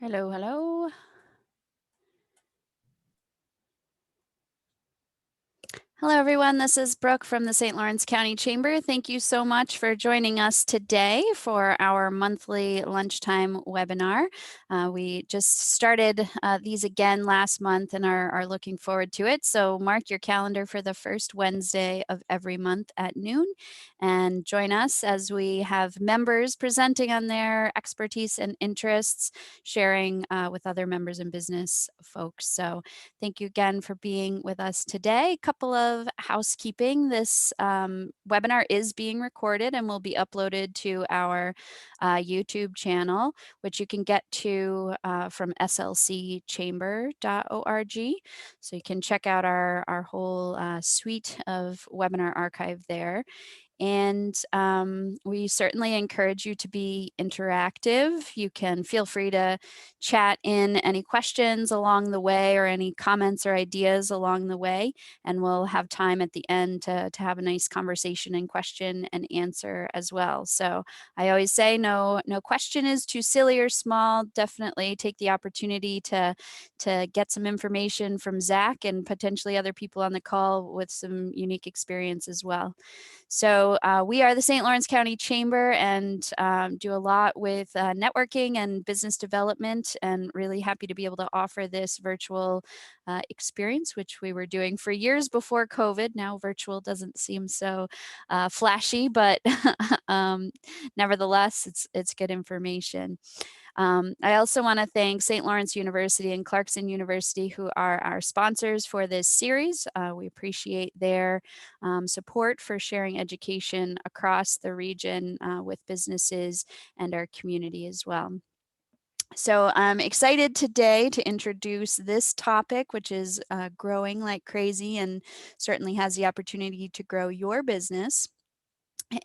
Hello, hello. Hello, everyone. This is Brooke from the St. Lawrence County Chamber. Thank you so much for joining us today for our monthly lunchtime webinar. We just started these again last month and are looking forward to it. So mark your calendar for the first Wednesday of every month at noon and join us as we have members presenting on their expertise and interests, sharing with other members and business folks. So thank you again for being with us today. A couple of housekeeping. This webinar is being recorded and will be uploaded to our YouTube channel, which you can get to from slcchamber.org. So you can check out our whole suite of webinar archive there. And we certainly encourage you to be interactive. You can feel free to chat in any questions along the way or any comments or ideas along the way. And we'll have time at the end to have a nice conversation and question and answer as well. So I always say no question is too silly or small. Definitely take the opportunity to get some information from Zac and potentially other people on the call with some unique experience as well. So we are the St. Lawrence County Chamber and do a lot with networking and business development, and really happy to be able to offer this virtual experience, which we were doing for years before COVID. Now virtual doesn't seem so flashy, but nevertheless, it's good information. I also want to thank St. Lawrence University and Clarkson University, who are our sponsors for this series. We appreciate their support for sharing education across the region with businesses and our community as well. So I'm excited today to introduce this topic, which is growing like crazy and certainly has the opportunity to grow your business,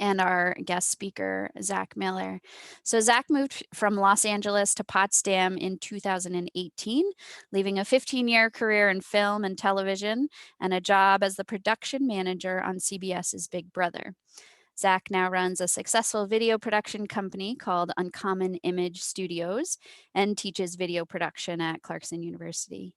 and our guest speaker, Zac Miller. So Zac moved from Los Angeles to Potsdam in 2018, leaving a 15-year career in film and television and a job as the production manager on CBS's Big Brother. Zac now runs a successful video production company called Uncommon Image Studios and teaches video production at Clarkson University.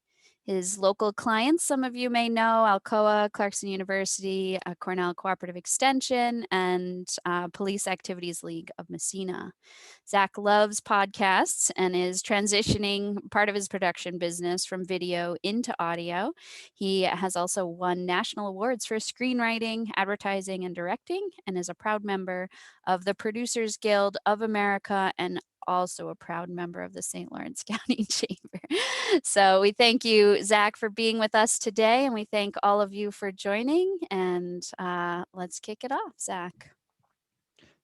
His local clients, some of you may know, Alcoa, Clarkson University, Cornell Cooperative Extension, and Police Activities League of Messina. Zac loves podcasts and is transitioning part of his production business from video into audio. He has also won national awards for screenwriting, advertising, and directing, and is a proud member of the Producers Guild of America and also a proud member of the St. Lawrence County Chamber. So we thank you, Zac, for being with us today, and we thank all of you for joining. And let's kick it off, Zac.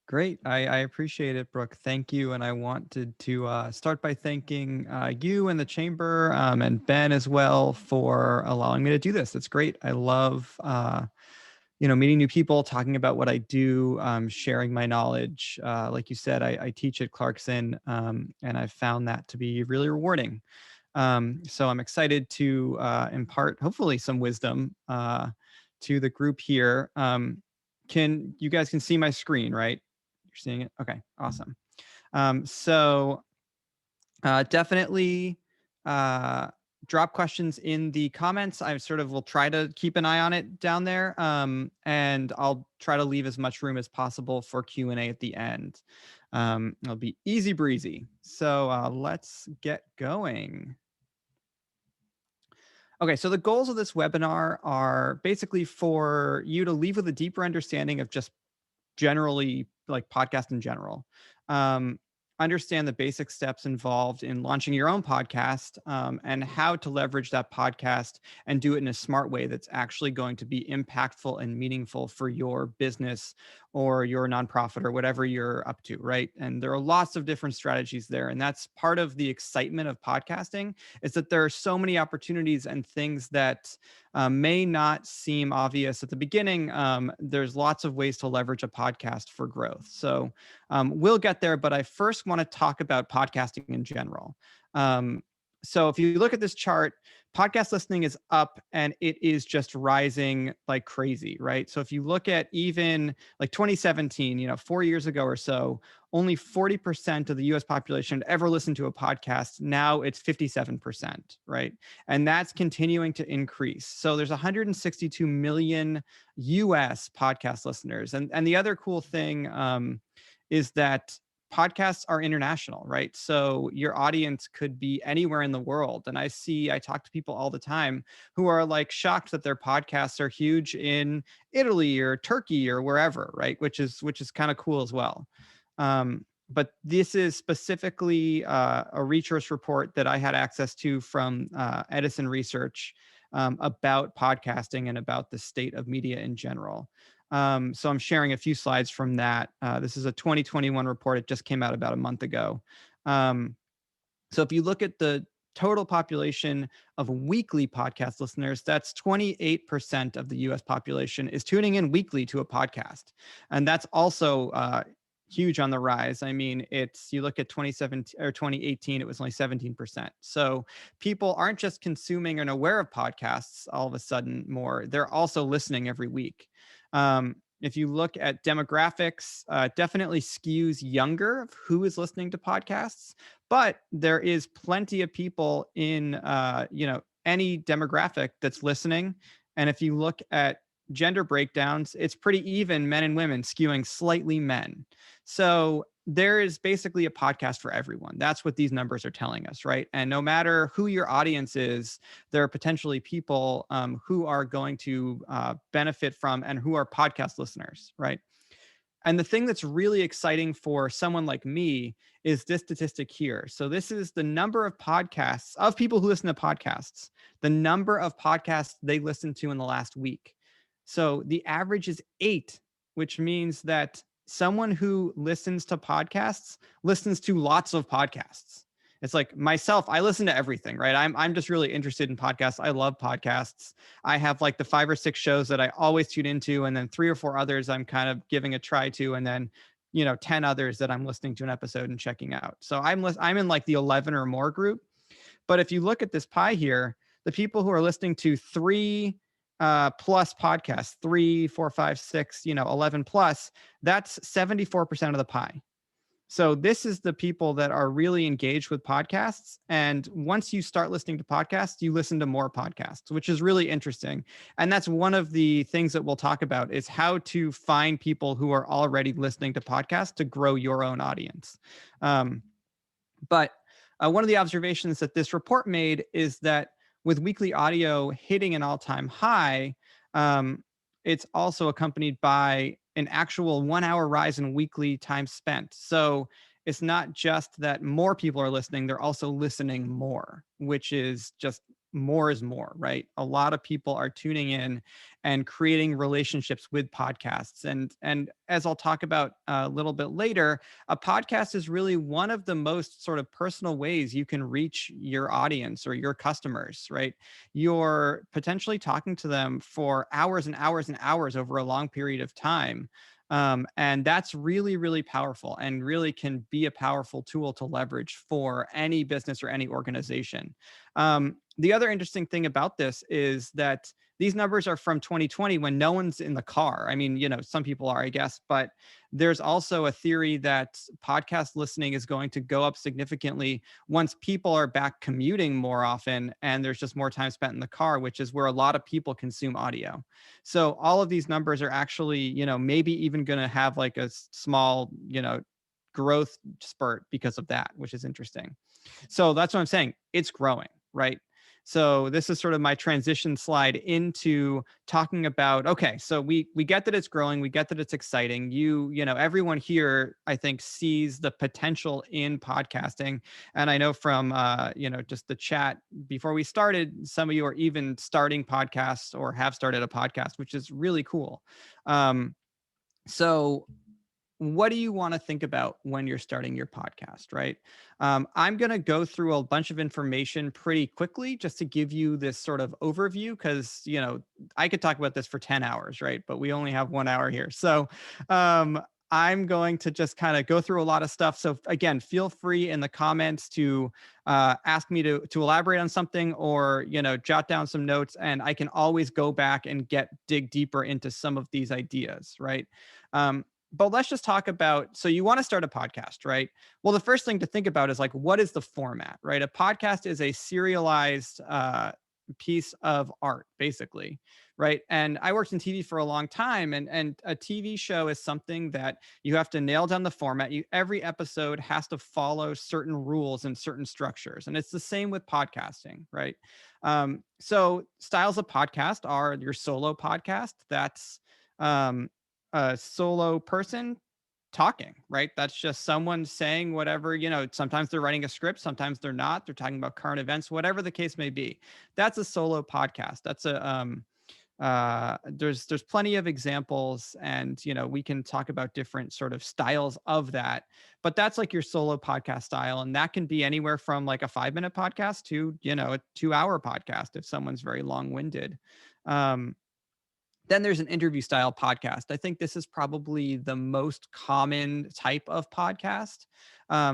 Great. I appreciate it, Brooke. Thank you. And I wanted to start by thanking you and the Chamber and Ben as well for allowing me to do this. It's great. I love, meeting new people, talking about what I do, sharing my knowledge. Like you said, I teach at Clarkson, and I've found that to be really rewarding. So I'm excited to impart, hopefully, some wisdom to the group here. You guys can see my screen, right? You're seeing it? Okay, awesome. So definitely drop questions in the comments. I will try to keep an eye on it down there, and I'll try to leave as much room as possible for Q&A at the end. It'll be easy breezy. So let's get going. Okay, so the goals of this webinar are basically for you to leave with a deeper understanding of just generally like podcast in general. Understand the basic steps involved in launching your own podcast, and how to leverage that podcast and do it in a smart way that's actually going to be impactful and meaningful for your business or your nonprofit or whatever you're up to, right? And there are lots of different strategies there. And that's part of the excitement of podcasting, is that there are so many opportunities and things that may not seem obvious at the beginning. There's lots of ways to leverage a podcast for growth. So we'll get there, but I first want to talk about podcasting in general. So if you look at this chart, podcast listening is up and it is just rising like crazy, right? So if you look at even like 2017, 4 years ago or so, only 40% of the US population had ever listened to a podcast. Now it's 57%, right? And that's continuing to increase. So there's 162 million US podcast listeners. And the other cool thing is that podcasts are international, right? So your audience could be anywhere in the world. And I talk to people all the time who are like shocked that their podcasts are huge in Italy or Turkey or wherever, right? Which is kind of cool as well. But this is specifically a research report that I had access to from Edison Research about podcasting and about the state of media in general. So I'm sharing a few slides from that. This is a 2021 report. It just came out about a month ago. Um, so if you look at the total population of weekly podcast listeners, that's 28% of the US population is tuning in weekly to a podcast. And that's also huge on the rise. I mean, you look at 2017 or 2018, it was only 17%. So people aren't just consuming and aware of podcasts all of a sudden more, they're also listening every week. If you look at demographics, definitely skews younger of who is listening to podcasts, but there is plenty of people in any demographic that's listening. And if you look at gender breakdowns, it's pretty even, men and women skewing slightly men. So there is basically a podcast for everyone. That's what these numbers are telling us, right? And no matter who your audience is, there are potentially people who are going to benefit from and who are podcast listeners, right? And the thing that's really exciting for someone like me is this statistic here. So this is the number of podcasts of people who listen to podcasts, the number of podcasts they listened to in the last week. So the average is 8, which means that someone who listens to podcasts listens to lots of podcasts. It's like myself, I listen to everything, right? I'm just really interested in podcasts. I love podcasts. I have like the 5 or 6 shows that I always tune into, and then 3 or 4 others I'm kind of giving a try to, and then 10 others that I'm listening to an episode and checking out. So I'm in like the 11 or more group. But if you look at this pie here, the people who are listening to 3 plus podcasts, 3, 4, 5, 6, 11 plus, that's 74% of the pie. So this is the people that are really engaged with podcasts. And once you start listening to podcasts, you listen to more podcasts, which is really interesting. And that's one of the things that we'll talk about is how to find people who are already listening to podcasts to grow your own audience. But one of the observations that this report made is that with weekly audio hitting an all-time high, it's also accompanied by an actual 1 hour rise in weekly time spent. So it's not just that more people are listening, they're also listening more, which is just more is more, right? A lot of people are tuning in and creating relationships with podcasts. And as I'll talk about a little bit later, a podcast is really one of the most sort of personal ways you can reach your audience or your customers, right? You're potentially talking to them for hours and hours and hours over a long period of time. And that's really, really powerful and really can be a powerful tool to leverage for any business or any organization. The other interesting thing about this is that these numbers are from 2020 when no one's in the car. I mean, some people are, I guess, but there's also a theory that podcast listening is going to go up significantly once people are back commuting more often and there's just more time spent in the car, which is where a lot of people consume audio. So all of these numbers are actually, maybe even going to have like a small, growth spurt because of that, which is interesting. So that's what I'm saying. It's growing, right? So this is sort of my transition slide into talking about, okay, so we get that it's growing, we get that it's exciting. Everyone here I think sees the potential in podcasting. And I know from just the chat before we started, some of you are even starting podcasts or have started a podcast, which is really cool. So what do you want to think about when you're starting your podcast, right? I'm going to go through a bunch of information pretty quickly just to give you this sort of overview because, I could talk about this for 10 hours, right? But we only have 1 hour here. So I'm going to just kind of go through a lot of stuff. So again, feel free in the comments to ask me to elaborate on something, or jot down some notes, and I can always go back and dig deeper into some of these ideas, right? But let's just talk about, so you want to start a podcast, right? Well, the first thing to think about is like, what is the format, right? A podcast is a serialized piece of art, basically, right? And I worked in TV for a long time, and a TV show is something that you have to nail down the format. Every episode has to follow certain rules and certain structures, and it's the same with podcasting, right? So styles of podcast are your solo podcast. That's a solo person talking, right? That's just someone saying whatever, sometimes they're writing a script, sometimes they're not. They're talking about current events, whatever the case may be. That's a solo podcast. That's a there's plenty of examples, and we can talk about different sort of styles of that, but that's like your solo podcast style, and that can be anywhere from like a 5-minute podcast to a 2-hour podcast if someone's very long-winded. Then there's an interview style podcast. I think this is probably the most common type of podcast.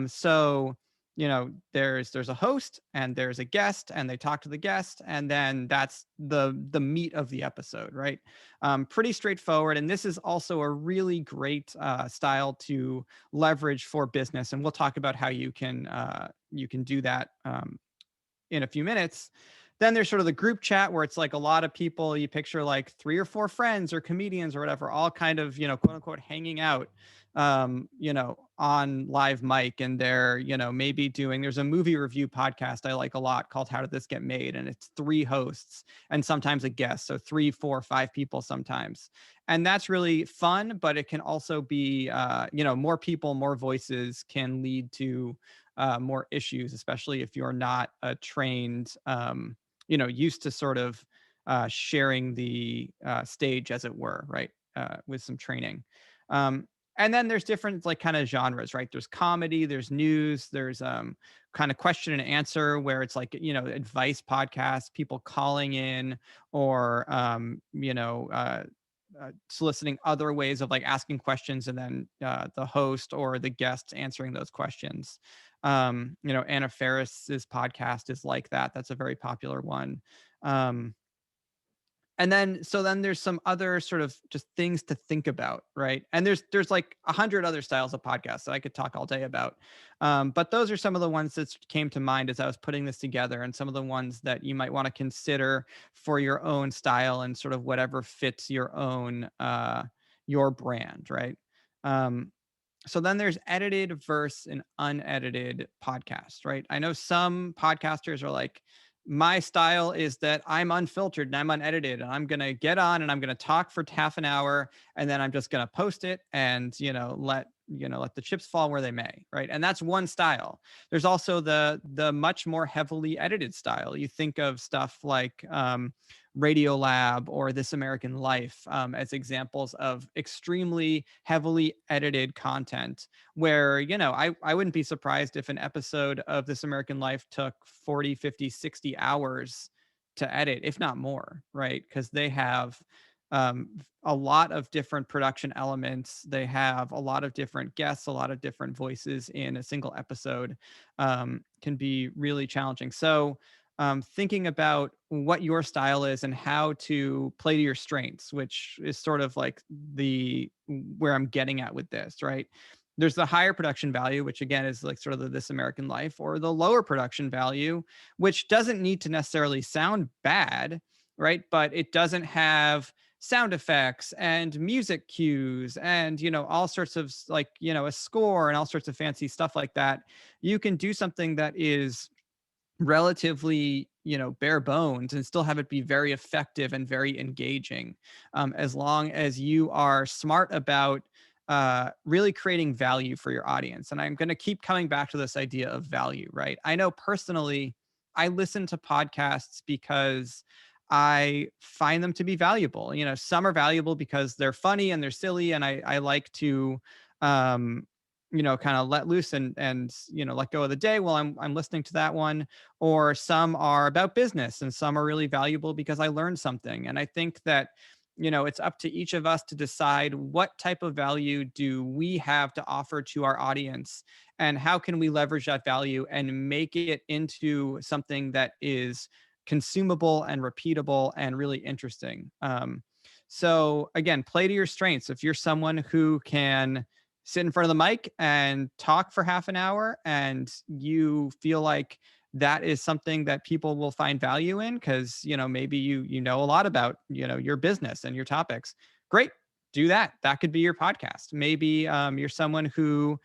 So, there's a host and there's a guest, and they talk to the guest, and then that's the meat of the episode, right? Pretty straightforward, and this is also a really great style to leverage for business. And we'll talk about how you can do that in a few minutes. Then there's sort of the group chat where it's like a lot of people, you picture like 3 or 4 friends or comedians or whatever, all kind of, quote unquote, hanging out, on live mic. And they're, maybe there's a movie review podcast I like a lot called How Did This Get Made? And it's 3 hosts and sometimes a guest. So 3, 4, 5 people sometimes. And that's really fun, but it can also be, more people, more voices can lead to more issues, especially if you're not a trained, used to sort of sharing the stage, as it were, right? With some training. And then there's different like kind of genres, right? There's comedy, there's news, there's kind of question and answer where it's like, advice podcasts, people calling in, or, soliciting other ways of like asking questions, and then the host or the guests answering those questions. Anna Faris's podcast is like that. That's a very popular one. Um, and then there's some other sort of just things to think about, right? And there's like 100 other styles of podcasts that I could talk all day about. But those are some of the ones that came to mind as I was putting this together, and some of the ones that you might want to consider for your own style and sort of whatever fits your brand, right? Um, so then there's edited versus an unedited podcast, right? I know some podcasters are like, my style is that I'm unfiltered and I'm unedited, and I'm going to get on and I'm going to talk for half an hour, and then I'm just going to post it and, let the chips fall where they may, right? And that's one style. There's also the much more heavily edited style. You think of stuff like Radiolab or This American Life as examples of extremely heavily edited content where, I wouldn't be surprised if an episode of This American Life took 40, 50, 60 hours to edit, if not more, right? Because they have a lot of different production elements. They have a lot of different guests, a lot of different voices in a single episode, can be really challenging. So, thinking about what your style is and how to play to your strengths, which is sort of like where I'm getting at with this, right? There's the higher production value, which again is like sort of This American Life, or the lower production value, which doesn't need to necessarily sound bad, right? But it doesn't have sound effects and music cues and all sorts of like a score and all sorts of fancy stuff like that. You can do something that is relatively bare bones and still have it be very effective and very engaging, as long as you are smart about really creating value for your audience. And I'm going to keep coming back to this idea of value, right? I know personally I listen to podcasts because I find them to be valuable. Some are valuable because they're funny and they're silly, and I like to kind of let loose and let go of the day while I'm listening to that one. Or some are about business, and some are really valuable because I learned something. And I think that it's up to each of us to decide what type of value do we have to offer to our audience, and how can we leverage that value and make it into something that is consumable and repeatable and really interesting. So again, play to your strengths. If you're someone who can sit in front of the mic and talk for half an hour, and you feel like that is something that people will find value in, because maybe you know a lot about your business and your topics, great, do that. That could be your podcast. Maybe you're someone who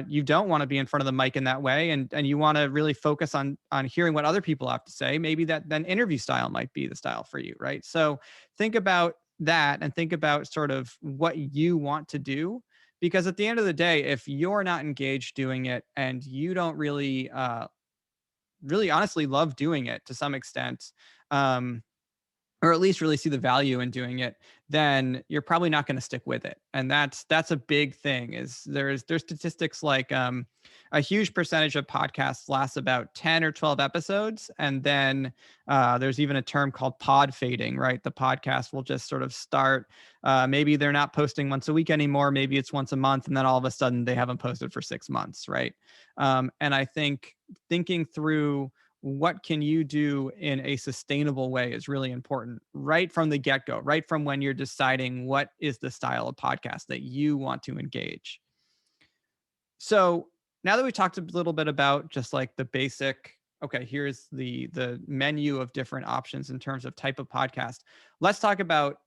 you don't want to be in front of the mic in that way, and you want to really focus on hearing what other people have to say. Maybe that then interview style might be the style for you, right? So think about that, and think about sort of what you want to do, because at the end of the day, if you're not engaged doing it, and you don't really honestly love doing it to some extent, um, or at least really see the value in doing it, then you're probably not going to stick with it. And that's a big thing. Is there's statistics like a huge percentage of podcasts lasts about 10 or 12 episodes, and then there's even a term called pod fading, right? The podcast will just sort of start. Maybe they're not posting once a week anymore. Maybe it's once a month, and then all of a sudden they haven't posted for 6 months, right? And I think thinking through what can you do in a sustainable way is really important right from the get-go, right from when you're deciding what is the style of podcast that you want to engage. So now that we talked a little bit about just like the basic, okay, here's the menu of different options in terms of type of podcast, let's talk about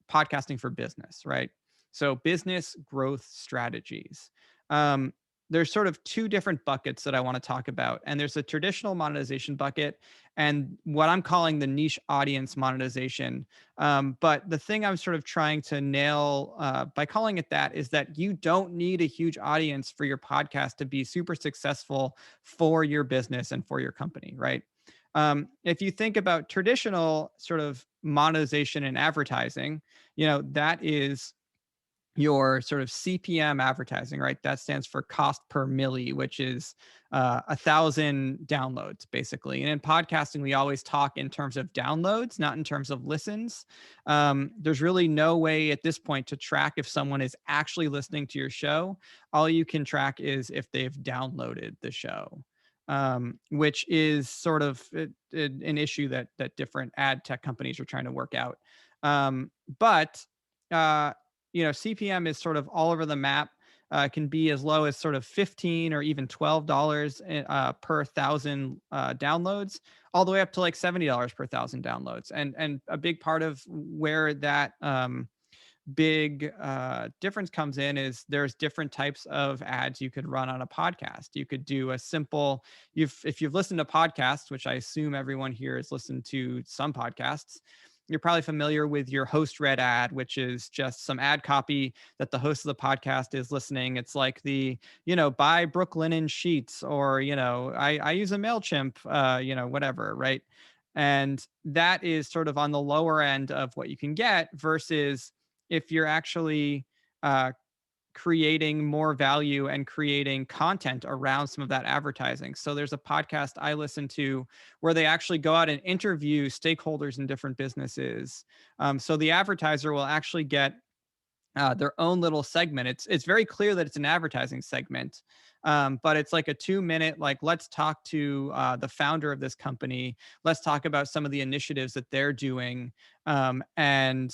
podcasting for business, right? So business growth strategies. Um, there's sort of two different buckets that I want to talk about. And there's a traditional monetization bucket and what I'm calling the niche audience monetization. But the thing I'm sort of trying to nail by calling it that is that you don't need a huge audience for your podcast to be super successful for your business and for your company, right? If you think about traditional sort of monetization and advertising, that is your sort of CPM advertising, right? That stands for cost per milli, which is 1,000 downloads, basically. And in podcasting, we always talk in terms of downloads, not in terms of listens. There's really no way at this point to track if someone is actually listening to your show. All you can track is if they've downloaded the show. Which is sort of an issue that different ad tech companies are trying to work out. But uh, CPM is sort of all over the map. Can be as low as sort of 15 or even $12 per thousand downloads, all the way up to like $70 per thousand downloads. And a big part of where that big difference comes in is there's different types of ads you could run on a podcast. You could do a simple, if you've listened to podcasts, which I assume everyone here has listened to some podcasts, you're probably familiar with your host read ad, which is just some ad copy that the host of the podcast is listening. It's like buy Brooklinen sheets, or, I use a MailChimp, whatever, right? And that is sort of on the lower end of what you can get, versus if you're actually uh, creating more value and creating content around some of that advertising. So there's a podcast I listen to where they actually go out and interview stakeholders in different businesses. So the advertiser will actually get their own little segment. It's very clear that it's an advertising segment, but it's like a 2 minute, like, let's talk to the founder of this company. Let's talk about some of the initiatives that they're doing, and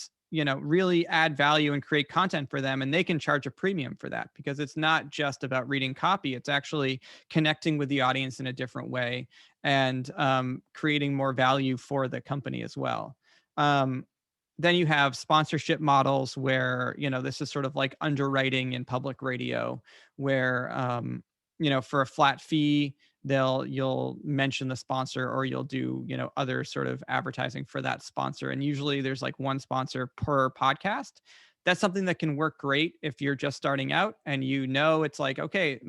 really add value and create content for them. And they can charge a premium for that, because it's not just about reading copy. It's actually connecting with the audience in a different way, and creating more value for the company as well. Then you have sponsorship models where this is sort of like underwriting in public radio, where for a flat fee you'll mention the sponsor, or you'll do other sort of advertising for that sponsor, and usually there's like one sponsor per podcast. That's something that can work great if you're just starting out, and it's like, okay,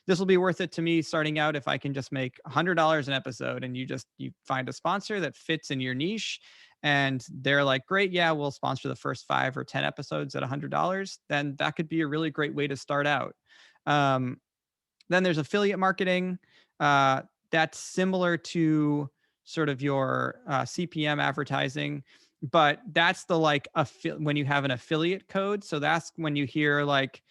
this will be worth it to me starting out if I can just make $100 an episode. And you find a sponsor that fits in your niche, and they're like, great, yeah, we'll sponsor the first 5 or 10 episodes at $100. Then that could be a really great way to start out. um, then there's affiliate marketing. That's similar to sort of your CPM advertising. but that's the like when you have an affiliate code. So that's when you hear like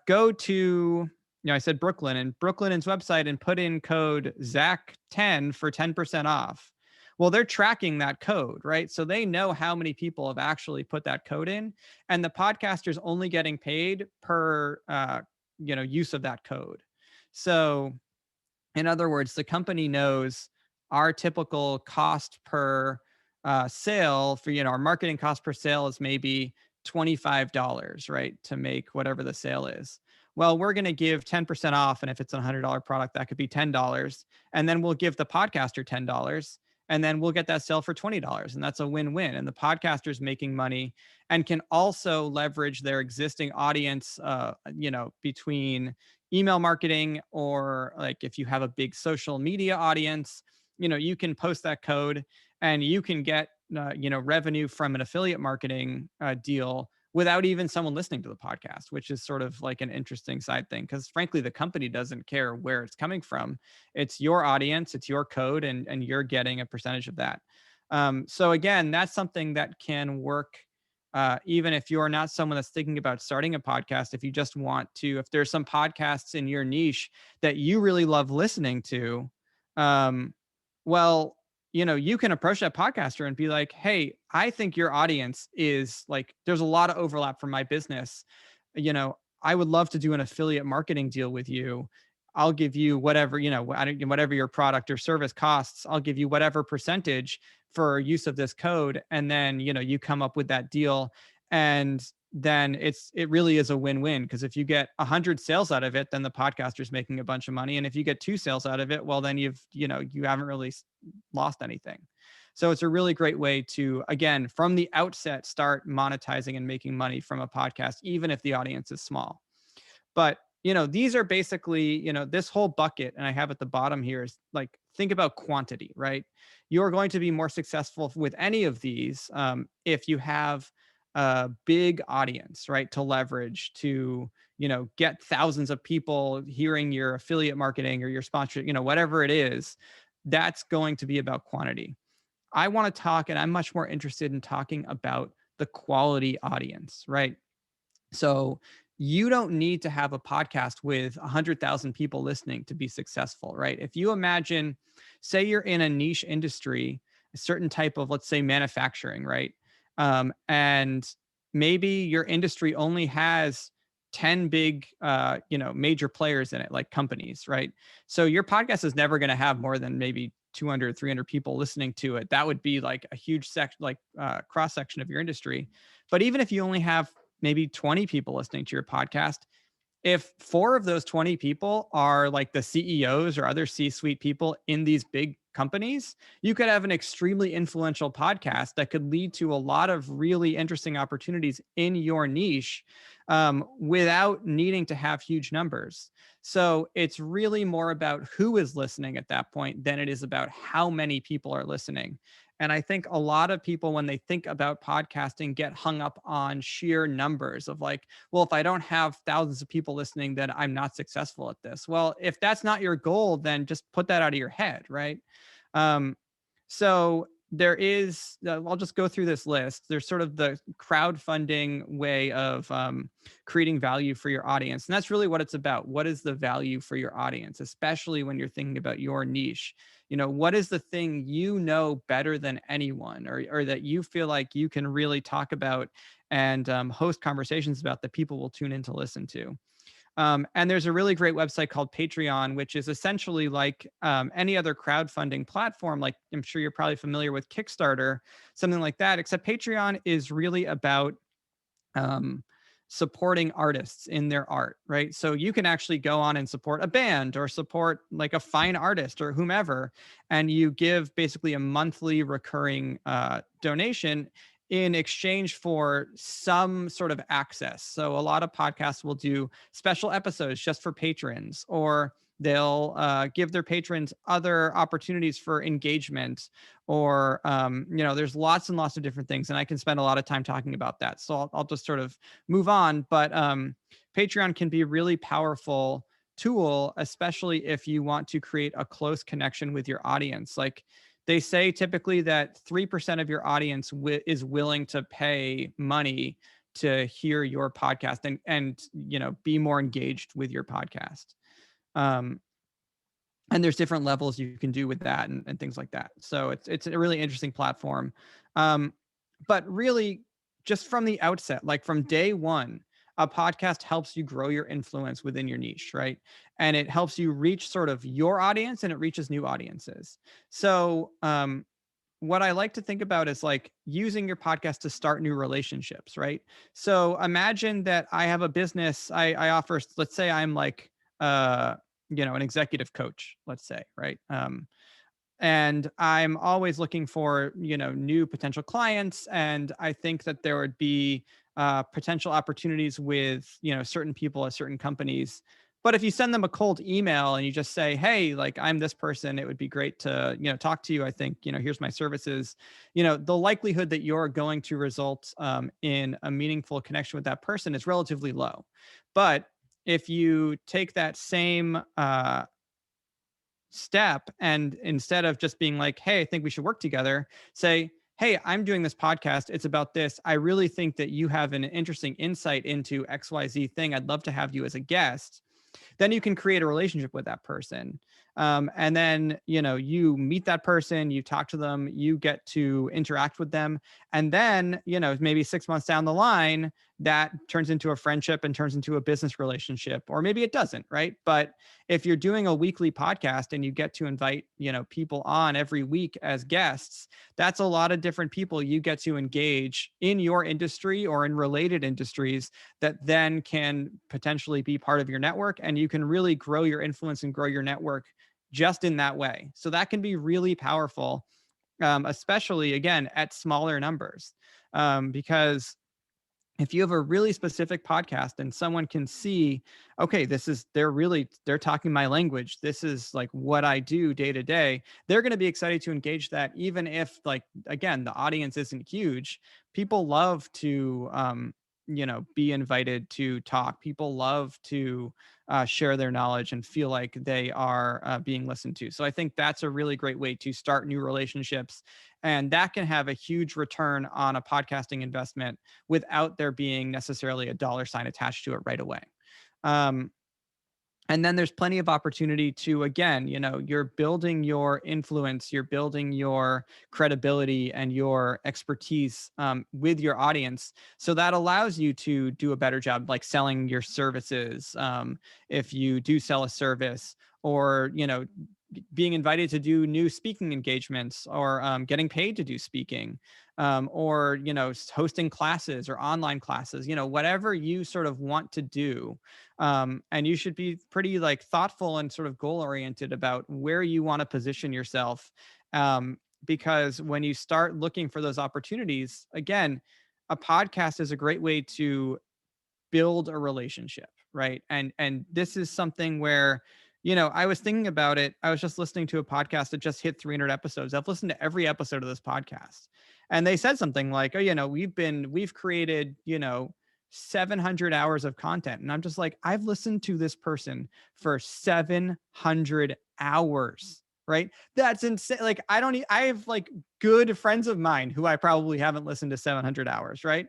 go to, I said Brooklyn, and Brooklyn's website, and put in code Zac10 for 10% off. Well, they're tracking that code, right? So they know how many people have actually put that code in, and the podcaster's only getting paid per use of that code. So in other words, the company knows our typical cost per sale for, our marketing cost per sale is maybe $25, right? To make whatever the sale is. Well, we're going to give 10% off. And if it's a $100 product, that could be $10. And then we'll give the podcaster $10. And then we'll get that sale for $20. And that's a win win. And the podcaster's making money and can also leverage their existing audience, between email marketing, or like if you have a big social media audience, you can post that code and you can get revenue from an affiliate marketing deal without even someone listening to the podcast, which is sort of like an interesting side thing, because frankly the company doesn't care where it's coming from. It's your audience, it's your code, and you're getting a percentage of that. So again, that's something that can work even if you're not someone that's thinking about starting a podcast. If you just want to, if there's some podcasts in your niche that you really love listening to, um, well, you can approach that podcaster and be like, hey, I think your audience is like, there's a lot of overlap from my business. I would love to do an affiliate marketing deal with you. I'll give you whatever, whatever your product or service costs, I'll give you whatever percentage for use of this code. And then, you come up with that deal. And then it really is a win-win, because if you get 100 sales out of it, then the podcaster's making a bunch of money. And if you get 2 sales out of it, well, then you haven't really lost anything. So it's a really great way to, again, from the outset, start monetizing and making money from a podcast, even if the audience is small. But, these are basically, this whole bucket, and I have at the bottom here, is like, think about quantity, right? You're going to be more successful with any of these if you have a big audience, right? To leverage, to, get thousands of people hearing your affiliate marketing or your sponsor, whatever it is, that's going to be about quantity. I want to talk, and I'm much more interested in talking about the quality audience, right? So you don't need to have a podcast with 100,000 people listening to be successful, right? If you imagine, say you're in a niche industry, a certain type of, let's say, manufacturing, right? And maybe your industry only has 10 big, major players in it, like companies, right? So your podcast is never going to have more than maybe 200, 300 people listening to it. That would be like a huge cross section of your industry. But even if you only have maybe 20 people listening to your podcast, if 4 of those 20 people are like the CEOs or other C-suite people in these big companies, you could have an extremely influential podcast that could lead to a lot of really interesting opportunities in your niche without needing to have huge numbers. So it's really more about who is listening at that point than it is about how many people are listening. And I think a lot of people, when they think about podcasting, get hung up on sheer numbers of like, well, if I don't have thousands of people listening, then I'm not successful at this. Well, if that's not your goal, then just put that out of your head, right? Um, so there is, I'll just go through this list. There's sort of the crowdfunding way of creating value for your audience. And that's really what it's about. What is the value for your audience, especially when you're thinking about your niche? What is the thing better than anyone, or that you feel like you can really talk about and host conversations about that people will tune in to listen to? And there's a really great website called Patreon, which is essentially like any other crowdfunding platform. Like, I'm sure you're probably familiar with Kickstarter, something like that, except Patreon is really about um, supporting artists in their art, right? So you can actually go on and support a band or support like a fine artist or whomever, and you give basically a monthly recurring donation in exchange for some sort of access. So a lot of podcasts will do special episodes just for patrons, or they'll give their patrons other opportunities for engagement, or there's lots and lots of different things, and I can spend a lot of time talking about that, so I'll just sort of move on. But Patreon can be a really powerful tool, especially if you want to create a close connection with your audience. Like, they say typically that 3% of your audience is willing to pay money to hear your podcast and be more engaged with your podcast. Um, and there's different levels you can do with that and things like that. So it's a really interesting platform. Um, but really, just from the outset, like from day one, a podcast helps you grow your influence within your niche, right? And it helps you reach sort of your audience, and it reaches new audiences. So what I like to think about is like using your podcast to start new relationships, right? So imagine that I have a business. I offer, let's say I'm like, an executive coach, let's say, right? And I'm always looking for, new potential clients. And I think that there would be potential opportunities with, certain people at certain companies. But if you send them a cold email and you just say, hey, like I'm this person, it would be great to, talk to you. I think, here's my services. The likelihood that you're going to result in a meaningful connection with that person is relatively low. But if you take that same step and instead of just being like, hey, I think we should work together, say, hey, I'm doing this podcast, it's about this, I really think that you have an interesting insight into XYZ thing, I'd love to have you as a guest. Then you can create a relationship with that person. And then, you meet that person, you talk to them, you get to interact with them. And then, maybe 6 months down the line, that turns into a friendship and turns into a business relationship, or maybe it doesn't, right? But if you're doing a weekly podcast and you get to invite, people on every week as guests, that's a lot of different people you get to engage in your industry or in related industries that then can potentially be part of your network, and you can really grow your influence and grow your network just in that way. So that can be really powerful, especially again at smaller numbers, because if you have a really specific podcast and someone can see, okay, they're talking my language, this is like what I do day to day, they're going to be excited to engage that, even if, like, again, the audience isn't huge. People love to be invited to talk. People love to share their knowledge and feel like they are being listened to. So I think that's a really great way to start new relationships, and that can have a huge return on a podcasting investment without there being necessarily a dollar sign attached to it right away. Um, and then there's plenty of opportunity to, again, you're building your influence, you're building your credibility and your expertise with your audience. So that allows you to do a better job, like selling your services. If you do sell a service, or, being invited to do new speaking engagements, or getting paid to do speaking, or, hosting classes or online classes, whatever you sort of want to do. And you should be pretty like thoughtful and sort of goal oriented about where you want to position yourself. Because when you start looking for those opportunities, again, a podcast is a great way to build a relationship, right? And this is something where, I was thinking about it. I was just listening to a podcast that just hit 300 episodes. I've listened to every episode of this podcast, and they said something like, oh, we've created, 700 hours of content. And I'm just like, I've listened to this person for 700 hours, right? That's insane. Like, I have like good friends of mine who I probably haven't listened to 700 hours, right?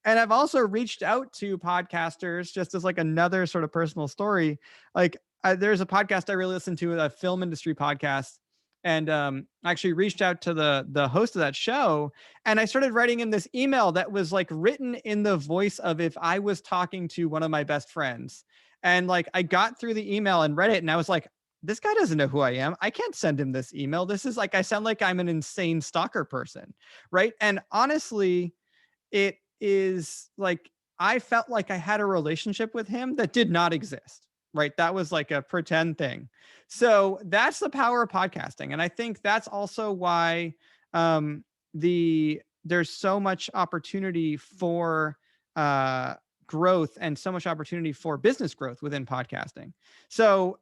And I've also reached out to podcasters, just as like another sort of personal story. Like, there's a podcast I really listen to, a film industry podcast, and I actually reached out to the host of that show, and I started writing him this email that was like written in the voice of if I was talking to one of my best friends. And like, I got through the email and read it, and I was like, this guy doesn't know who I am. I can't send him this email. This is like, I sound like I'm an insane stalker person, right? And honestly, it is like, I felt like I had a relationship with him that did not exist, right? That was like a pretend thing. So that's the power of podcasting. And I think that's also why there's so much opportunity for growth and so much opportunity for business growth within podcasting. So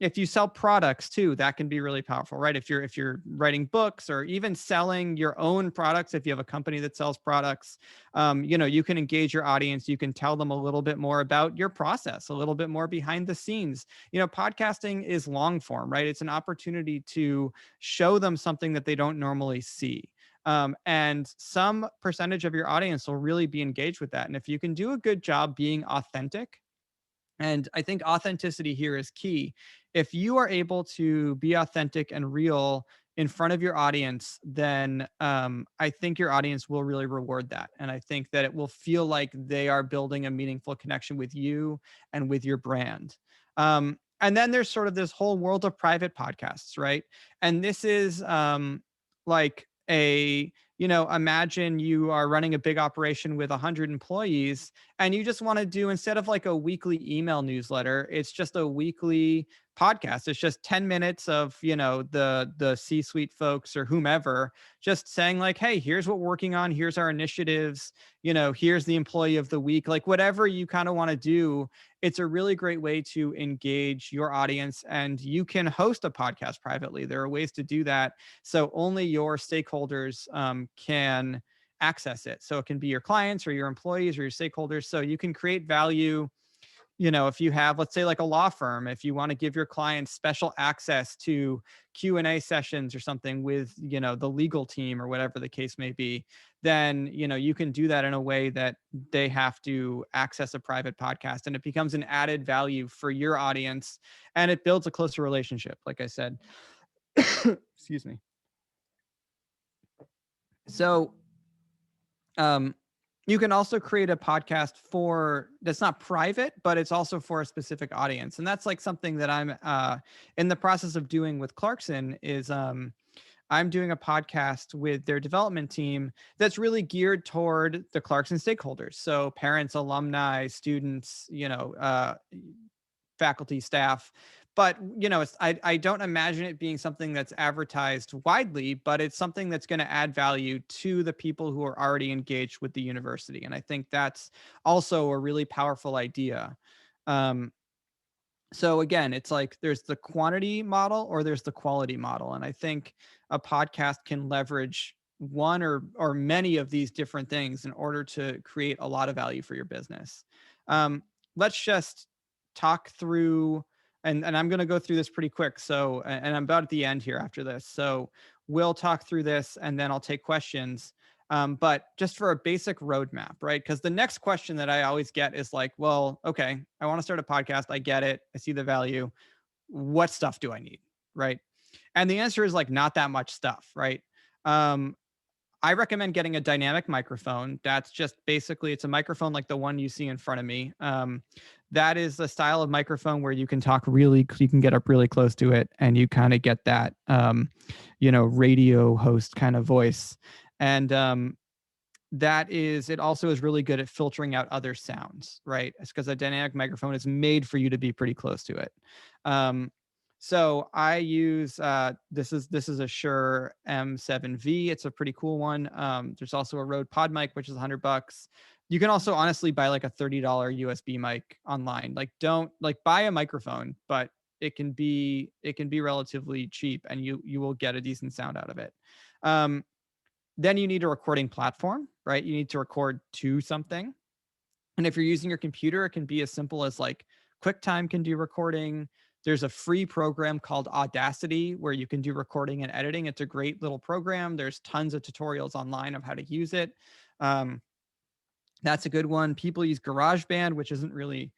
if you sell products too, that can be really powerful, right? If you're writing books or even selling your own products, if you have a company that sells products, you can engage your audience. You can tell them a little bit more about your process, a little bit more behind the scenes. Podcasting is long form, right? It's an opportunity to show them something that they don't normally see. And some percentage of your audience will really be engaged with that. And if you can do a good job being authentic, and I think authenticity here is key. If you are able to be authentic and real in front of your audience, then I think your audience will really reward that. And I think that it will feel like they are building a meaningful connection with you and with your brand. And then there's sort of this whole world of private podcasts, right? And this is like imagine you are running a big operation with 100 employees and you just want to do, instead of like a weekly email newsletter, it's just a weekly podcast. It's just 10 minutes of the C-suite folks or whomever just saying like, hey, here's what we're working on, here's our initiatives, here's the employee of the week, like whatever you kind of want to do. It's a really great way to engage your audience, and you can host a podcast privately. There are ways to do that, so only your stakeholders can access it. So it can be your clients or your employees or your stakeholders. So you can create value. If you have, let's say, like a law firm, if you want to give your clients special access to Q&A sessions or something with the legal team or whatever the case may be, then you can do that in a way that they have to access a private podcast, and it becomes an added value for your audience, and it builds a closer relationship, like I said. Excuse me. So um you can also create a podcast for that's not private, but it's also for a specific audience. And that's like something that I'm in the process of doing with Clarkson. Is I'm doing a podcast with their development team that's really geared toward the Clarkson stakeholders. So parents, alumni, students, faculty, staff. But I don't imagine it being something that's advertised widely, but it's something that's going to add value to the people who are already engaged with the university. And I think that's also a really powerful idea. Um, so again, it's like there's the quantity model or there's the quality model. And I think a podcast can leverage one or many of these different things in order to create a lot of value for your business. Let's just talk through, and I'm going to go through this pretty quick. So, and I'm about at the end here after this. So we'll talk through this and then I'll take questions. But just for a basic roadmap, right? Because the next question that I always get is like, well, okay, I want to start a podcast. I get it. I see the value. What stuff do I need? Right. And the answer is like not that much stuff, right? Um, I recommend getting a dynamic microphone. That's just basically, it's a microphone like the one you see in front of me. That is a style of microphone where you can you can get up really close to it and you kind of get that, radio host kind of voice. And it also is really good at filtering out other sounds, right? It's because a dynamic microphone is made for you to be pretty close to it. Um, so I use this is a Shure M7V. It's a pretty cool one. There's also a Rode Pod mic, which is $100. You can also honestly buy like a $30 USB mic online. Like don't like buy a microphone, but it can be relatively cheap, and you will get a decent sound out of it. Then you need a recording platform, right? You need to record to something. And if you're using your computer, it can be as simple as like QuickTime can do recording. There's a free program called Audacity where you can do recording and editing. It's a great little program. There's tons of tutorials online of how to use it. Um, that's a good one. People use GarageBand, which isn't really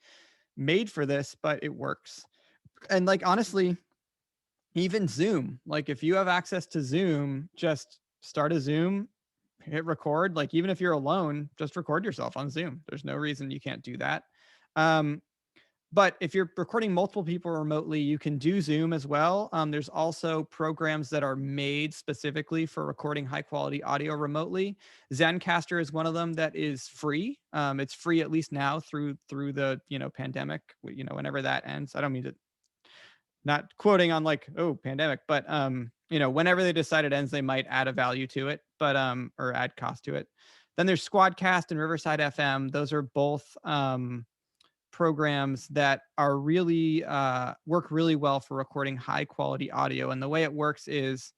made for this, but it works. And like honestly, even Zoom, like if you have access to Zoom, just start a Zoom, hit record. Like even if you're alone, just record yourself on Zoom. There's no reason you can't do that. Um, but if you're recording multiple people remotely, you can do Zoom as well. There's also programs that are made specifically for recording high quality audio remotely. Zencaster is one of them that is free. It's free at least now through the pandemic. Whenever that ends. I don't mean to, not quoting on like, oh, pandemic, but whenever they decide it ends, they might add a value to it, but or add cost to it. Then there's Squadcast and Riverside FM. Those are both programs that are really work really well for recording high quality audio. And the way it works is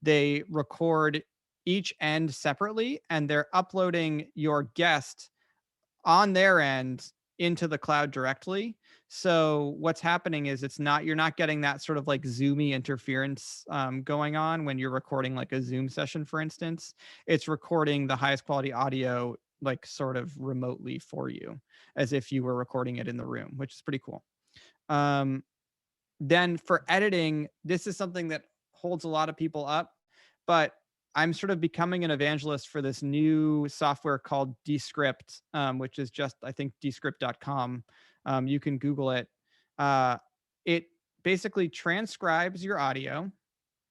they record each end separately, and they're uploading your guest on their end into the cloud directly. So what's happening is it's not you're not getting that sort of like zoomy interference going on when you're recording like a Zoom session, for instance. It's recording the highest quality audio like sort of remotely for you, as if you were recording it in the room, which is pretty cool. Um, then for editing, this is something that holds a lot of people up, but I'm sort of becoming an evangelist for this new software called Descript, which is just, I think, descript.com. You can Google it. Uh, it basically transcribes your audio.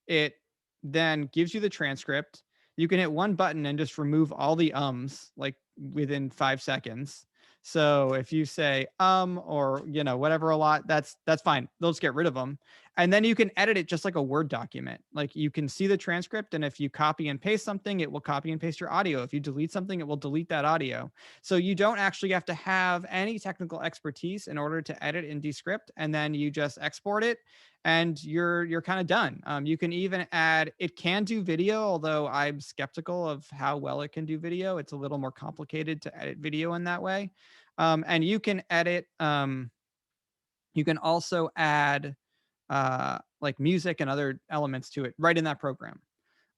It then gives you the transcript. You can hit one button and just remove all the ums like within 5 seconds. So if you say or whatever a lot, that's fine. They'll just get rid of them. And then you can edit it just like a Word document. Like you can see the transcript, and if you copy and paste something, it will copy and paste your audio. If you delete something, it will delete that audio. So you don't actually have to have any technical expertise in order to edit in Descript, and then you just export it and you're kind of done. You can even add, it can do video, although I'm skeptical of how well it can do video. It's a little more complicated to edit video in that way. And you can edit, you can also add like music and other elements to it right in that program.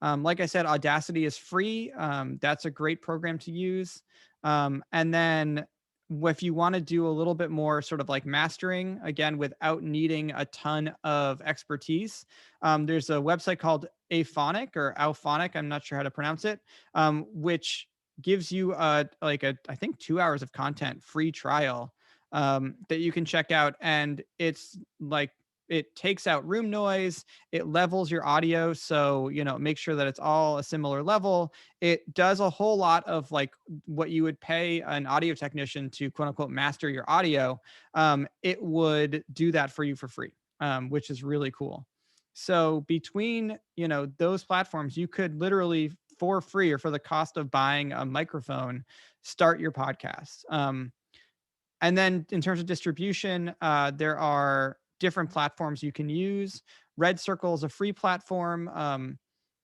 Like I said, Audacity is free. That's a great program to use. And then if you want to do a little bit more sort of like mastering, again, without needing a ton of expertise, there's a website called Aphonic or Auphonic, I'm not sure how to pronounce it, which gives you I think 2 hours of content free trial that you can check out. And it's like, it takes out room noise, it levels your audio, so make sure that it's all a similar level. It does a whole lot of like what you would pay an audio technician to quote unquote master your audio. It would do that for you for free, which is really cool. So between those platforms, you could literally for free or for the cost of buying a microphone start your podcast. And then in terms of distribution, there are different platforms you can use. Red Circle is a free platform.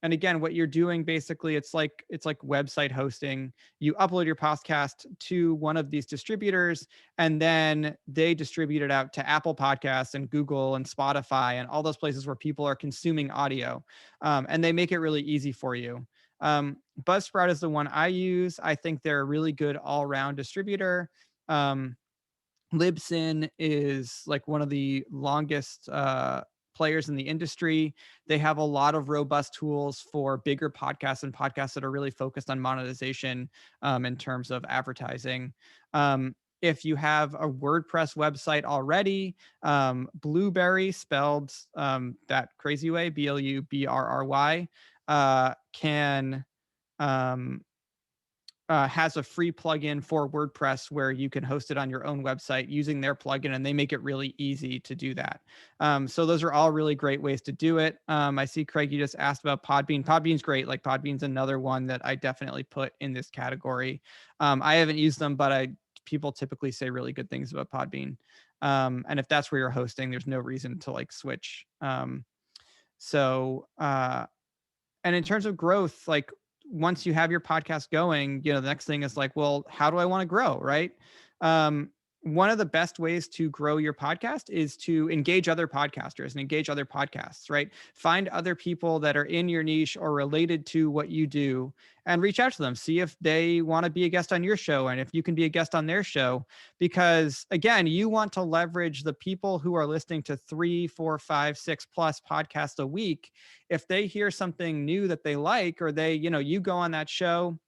And again, what you're doing basically, it's like website hosting. You upload your podcast to one of these distributors, and then they distribute it out to Apple Podcasts and Google and Spotify and all those places where people are consuming audio. And they make it really easy for you. Buzzsprout is the one I use. I think they're a really good all-round distributor. Um, Libsyn is like one of the longest players in the industry. They have a lot of robust tools for bigger podcasts and podcasts that are really focused on monetization in terms of advertising. If you have a WordPress website already, Blueberry, spelled that crazy way, Blubrry, can has a free plugin for WordPress where you can host it on your own website using their plugin, and they make it really easy to do that. So those are all really great ways to do it. I see, Craig, you just asked about Podbean. Podbean's great. Like Podbean's another one that I definitely put in this category. I haven't used them, but people typically say really good things about Podbean. And if that's where you're hosting, there's no reason to like switch. So and in terms of growth, like once you have your podcast going, the next thing is like, well, how do I want to grow? Right. One of the best ways to grow your podcast is to engage other podcasters and engage other podcasts, right? Find other people that are in your niche or related to what you do and reach out to them. See if they want to be a guest on your show and if you can be a guest on their show. Because again, you want to leverage the people who are listening to 3, 4, 5, 6+ podcasts a week. If they hear something new that they like, or you go on that show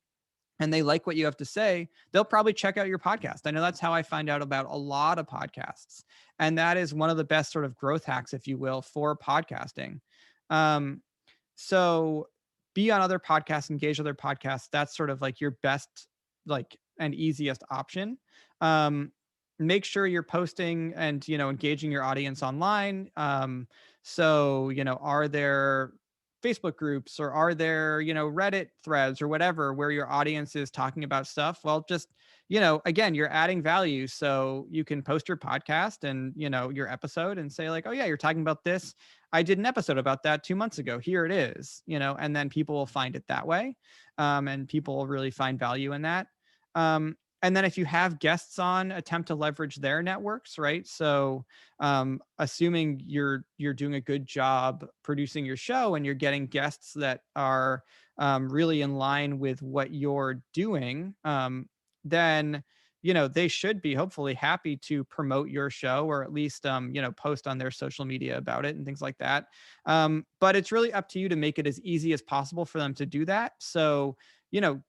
and they like what you have to say, they'll probably check out your podcast. I know that's how I find out about a lot of podcasts. And that is one of the best sort of growth hacks, if you will, for podcasting. So be on other podcasts, engage other podcasts. That's sort of like your best, like, and easiest option. Make sure you're posting and, engaging your audience online. So, are there Facebook groups, or are there, Reddit threads or whatever where your audience is talking about stuff? Well, just, again, you're adding value. So you can post your podcast and, your episode and say, like, oh, yeah, you're talking about this. I did an episode about that 2 months ago. Here it is, and then people will find it that way. And people will really find value in that. And then if you have guests on, attempt to leverage their networks, right? So assuming you're doing a good job producing your show and you're getting guests that are really in line with what you're doing, then they should be hopefully happy to promote your show, or at least post on their social media about it and things like that. But it's really up to you to make it as easy as possible for them to do that. So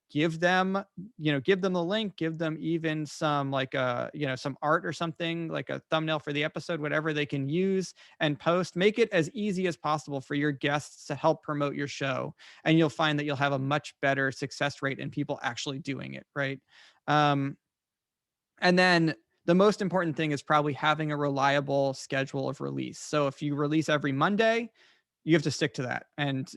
give them the link, give them even some, like, some art or something, like a thumbnail for the episode, whatever they can use and post. Make it as easy as possible for your guests to help promote your show, and you'll find that you'll have a much better success rate in people actually doing it, right? um, and then the most important thing is probably having a reliable schedule of release. So if you release every Monday, you have to stick to that. And,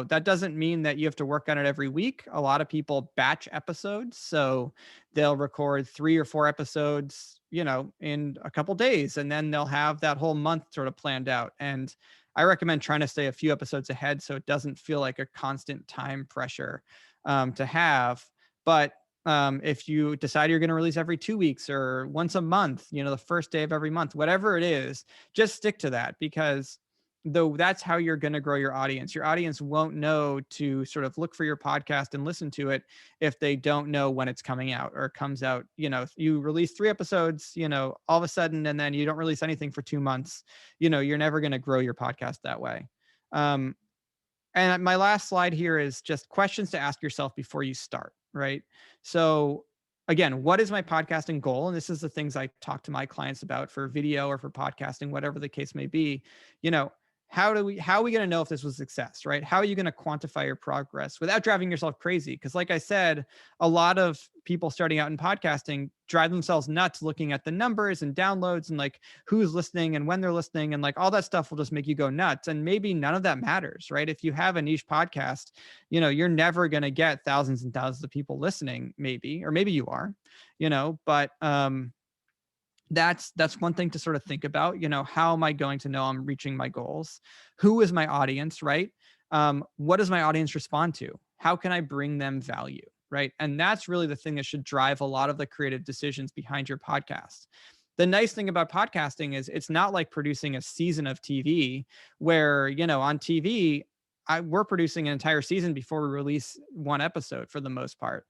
that doesn't mean that you have to work on it every week. A lot of people batch episodes. So they'll record 3 or 4 episodes, in a couple days, and then they'll have that whole month sort of planned out. And I recommend trying to stay a few episodes ahead so it doesn't feel like a constant time pressure to have. But if you decide you're going to release every 2 weeks or once a month, the first day of every month, whatever it is, just stick to that, because though that's how you're going to grow your audience. Your audience won't know to sort of look for your podcast and listen to it if they don't know when it's coming out, or it comes out, if you release 3 episodes, all of a sudden, and then you don't release anything for 2 months, you're never going to grow your podcast that way. Um, and my last slide here is just questions to ask yourself before you start, right? So, again, what is my podcasting goal? And this is the things I talk to my clients about for video or for podcasting, whatever the case may be. You know, how are we going to know if this was a success, right? How are you going to quantify your progress without driving yourself crazy? Because, like I said, a lot of people starting out in podcasting drive themselves nuts looking at the numbers and downloads and, like, who's listening and when they're listening, and, like, all that stuff will just make you go nuts. And maybe none of that matters, right? If you have a niche podcast, you're never going to get thousands and thousands of people listening, maybe, or maybe you are, but that's one thing to sort of think about. How am I going to know I'm reaching my goals? Who is my audience, right? What does my audience respond to? How can I bring them value, right? And that's really the thing that should drive a lot of the creative decisions behind your podcast. The nice thing about podcasting is it's not like producing a season of TV where, on TV, we're producing an entire season before we release one episode for the most part.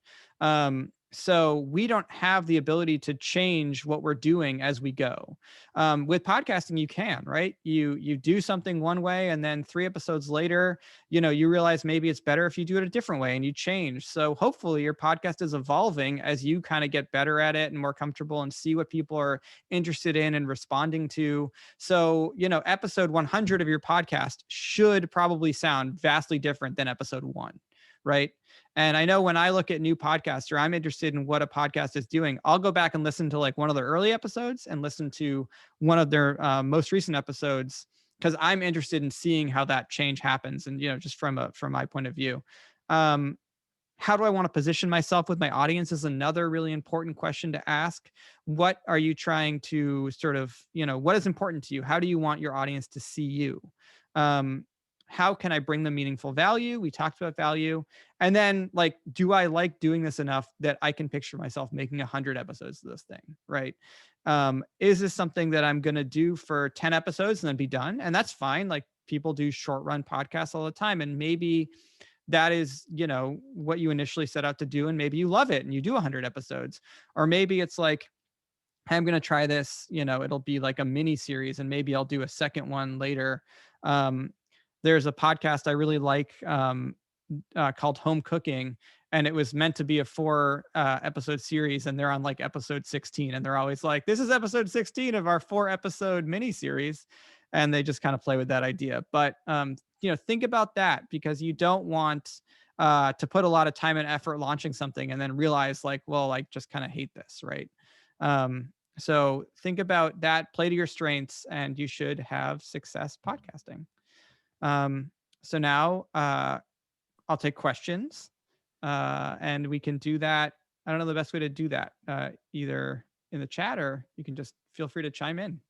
So we don't have the ability to change what we're doing as we go. With podcasting, you can, right? You do something one way, and then 3 episodes later, you realize maybe it's better if you do it a different way, and you change. So hopefully your podcast is evolving as you kind of get better at it and more comfortable and see what people are interested in and responding to. So, episode 100 of your podcast should probably sound vastly different than episode 1, right? And I know when I look at new podcasts, or I'm interested in what a podcast is doing, I'll go back and listen to, like, one of the early episodes and listen to one of their most recent episodes, because I'm interested in seeing how that change happens. And, just from my point of view. Um, how do I want to position myself with my audience is another really important question to ask. What are you trying to sort of, what is important to you? How do you want your audience to see you? Um, how can I bring them meaningful value? We talked about value. And then, like, do I like doing this enough that I can picture myself making 100 episodes of this thing, right? Is this something that I'm going to do for 10 episodes and then be done? And that's fine. Like, people do short run podcasts all the time. And maybe that is, what you initially set out to do, and maybe you love it and you do 100 episodes. Or maybe it's like, hey, I'm going to try this, it'll be like a mini series, and maybe I'll do a second one later. um, there's a podcast I really like, called Home Cooking, and it was meant to be a 4 episode series, and they're on, like, episode 16, and they're always like, this is episode 16 of our 4 episode mini series. And they just kind of play with that idea. But think about that, because you don't want to put a lot of time and effort launching something and then realize, like, well, I just kind of hate this, right? So think about that, play to your strengths, and you should have success podcasting. um, So now I'll take questions, and we can do that. I don't know the best way to do that. Either in the chat, or you can just feel free to chime in.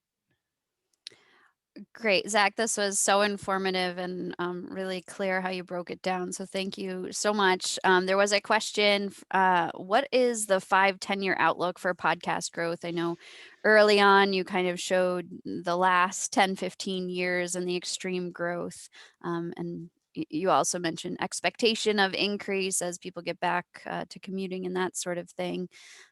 Great, Zach. This was so informative and really clear how you broke it down. So thank you so much. There was a question. What is the 5-10 year outlook for podcast growth? I know early on you kind of showed the last 10-15 years and the extreme growth. And you also mentioned expectation of increase as people get back to commuting and that sort of thing.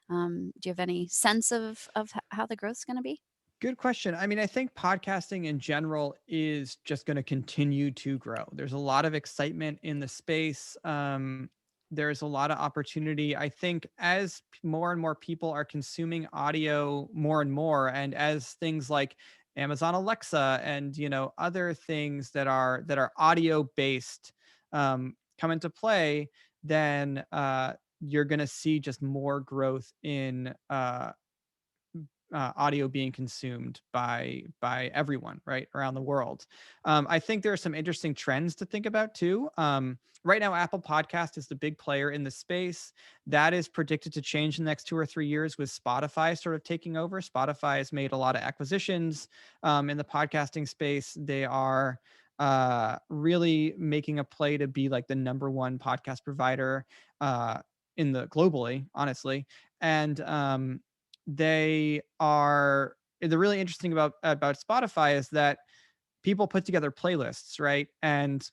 Do you have any sense of how the growth is going to be? Good question. I mean, I think podcasting in general is just going to continue to grow. There's a lot of excitement in the space. There's a lot of opportunity. I think as more and more people are consuming audio more and more, and as things like Amazon Alexa and other things that are audio based come into play, then you're going to see just more growth in audio being consumed by everyone right around the world. I think there are some interesting trends to think about too. Right now, Apple Podcast is the big player in the space. That is predicted to change in the next 2 or 3 years with Spotify sort of taking over. Spotify has made a lot of acquisitions in the podcasting space. They are really making a play to be like the number one podcast provider in the globally, honestly. And the really interesting about Spotify is that people put together playlists, right? And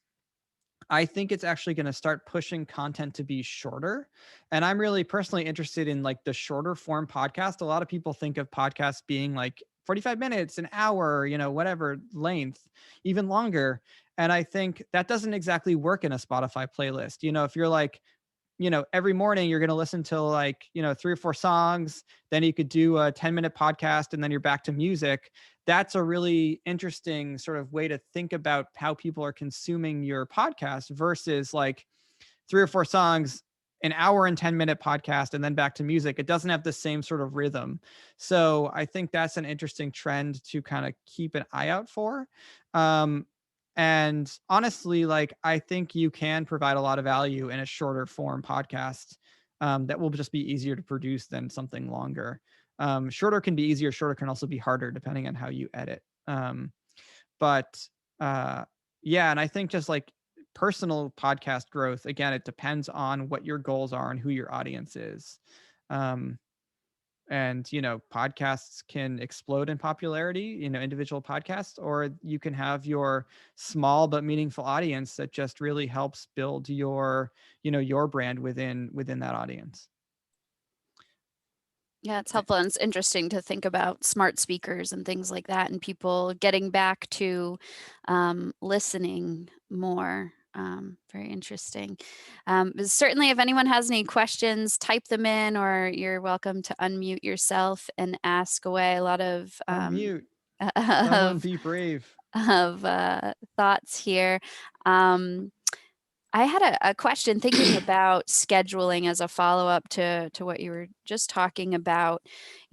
I think it's actually going to start pushing content to be shorter. And I'm really personally interested in like the shorter form podcast. A lot of people think of podcasts being like 45 minutes, an hour, whatever length, even longer. And I think that doesn't exactly work in a Spotify playlist. If you're like, every morning you're going to listen to like, 3 or 4 songs, then you could do a 10-minute podcast and then you're back to music. That's a really interesting sort of way to think about how people are consuming your podcast versus like 3 or 4 songs, an hour and 10-minute podcast, and then back to music. It doesn't have the same sort of rhythm. So I think that's an interesting trend to kind of keep an eye out for. Um, and honestly, like I think you can provide a lot of value in a shorter form podcast that will just be easier to produce than something longer. Shorter can be easier. Shorter can also be harder depending on how you edit. But yeah, and I think just like personal podcast growth, again, it depends on what your goals are and who your audience is. Um, and podcasts can explode in popularity, individual podcasts, or you can have your small but meaningful audience that just really helps build your brand within that audience. Yeah, it's helpful, and it's interesting to think about smart speakers and things like that, and people getting back to listening more. Very interesting. Certainly, if anyone has any questions, type them in, or you're welcome to unmute yourself and ask away. A lot of Unmute. Someone of be brave. thoughts here. I had a question thinking about scheduling as a follow-up to what you were just talking about.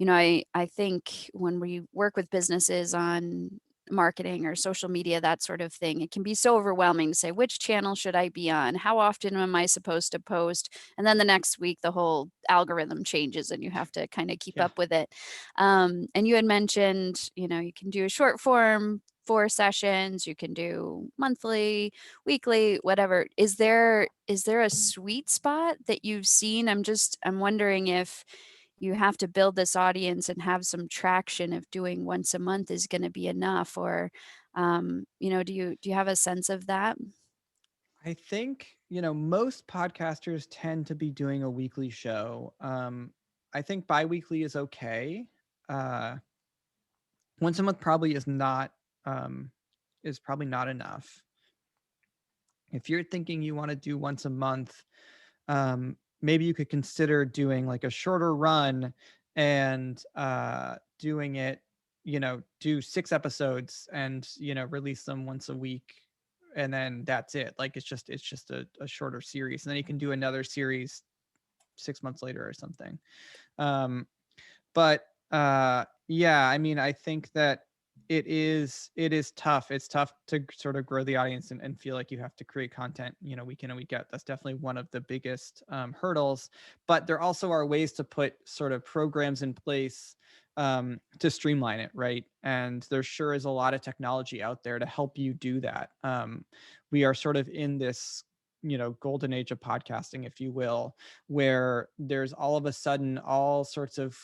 I think when we work with businesses on marketing or social media, that sort of thing, it can be so overwhelming to say, which channel should I be on? How often am I supposed to post? And then the next week, the whole algorithm changes and you have to kind of keep Yeah. up with it. And you had mentioned, you can do a short form, 4 sessions, you can do monthly, weekly, whatever. Is there a sweet spot that you've seen? I'm wondering if you have to build this audience and have some traction, if doing once a month is going to be enough, or do you have a sense of that? I think, most podcasters tend to be doing a weekly show. I think biweekly is okay. Uh, Once a month probably is probably not enough. If you're thinking you want to do once a month, maybe you could consider doing like a shorter run and doing it, do 6 episodes and release them once a week, and then that's it. Like it's just a shorter series, and then you can do another series 6 months later or something. But yeah, I mean, I think that it is tough. It's tough to sort of grow the audience and feel like you have to create content, week in and week out. That's definitely one of the biggest hurdles. But there also are ways to put sort of programs in place to streamline it, right? And there sure is a lot of technology out there to help you do that. We are sort of in this golden age of podcasting, if you will, where there's all of a sudden all sorts of